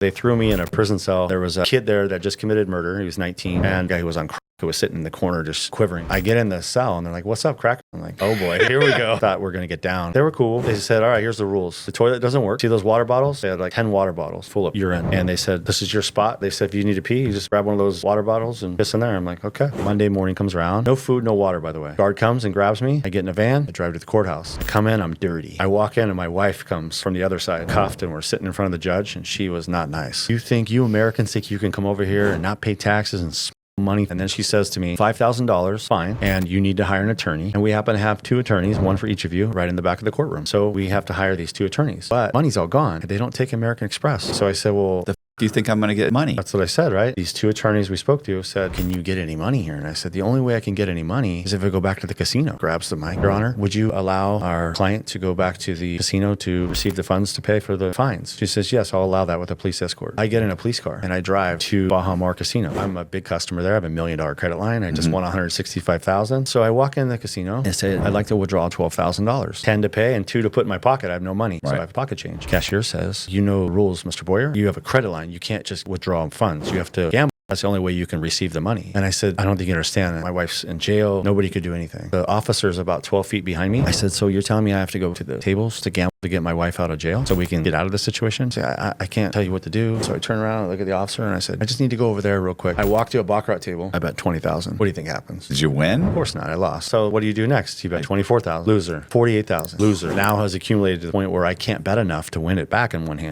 They threw me in a prison cell. There was a kid there that just committed murder. He was 19, and a guy who was on crack who was sitting in the corner just quivering. I get in the cell, and they're like, "What's up, crack?" I'm like, "Oh boy, here we go." Thought we're going to get down. They were cool. They said, "All right, here's the rules. The toilet doesn't work. See those water bottles? They had like 10 water bottles full of urine. And they said, this is your spot. They said, if you need to pee, you just grab one of those water bottles and piss in there." I'm like, okay. Monday morning comes around. No food, no water, by the way. Guard comes and grabs me. I get in a van. I drive to the courthouse. I come in, I'm dirty. I walk in, and my wife comes from the other side, cuffed, and we're sitting in front of the judge, and she was not nice. You Americans think you can come over here and not pay taxes and money? And then she says to me, $5,000, fine, and you need to hire an attorney. And we happen to have 2 attorneys, one for each of you, right in the back of the courtroom. So we have to hire these 2 attorneys. But money's all gone. They don't take American Express. So I said, well, Do you think I'm going to get money? that's what I said, right? These 2 attorneys we spoke to said, can you get any money here? And I said, the only way I can get any money is if I go back to the casino. Grabs the mic. Your Honor, would you allow our client to go back to the casino to receive the funds to pay for the fines? She says, yes, I'll allow that with a police escort. I get in a police car and I drive to Baja Mar Casino. I'm a big customer there. I have $1 million credit line. I just won $165,000. So I walk in the casino and say, I'd like to withdraw $12,000. 10 to pay and 2 to put in my pocket. I have no money. So I have pocket change. Cashier says, you know the rules, Mr. Boyer. You have a credit line. You can't just withdraw funds. You have to gamble. That's the only way you can receive the money. And I said, I don't think you understand. My wife's in jail. Nobody could do anything. The officer's about 12 feet behind me. I said, so you're telling me I have to go to the tables to gamble to get my wife out of jail so we can get out of this situation? So I can't tell you what to do. So I turn around and look at the officer and I said, I just need to go over there real quick. I walk to a baccarat table. I bet 20,000. What do you think happens? Did you win? Of course not. I lost. So what do you do next? You bet 24,000. Loser. 48,000. Loser. Now has accumulated to the point where I can't bet enough to win it back in one hand.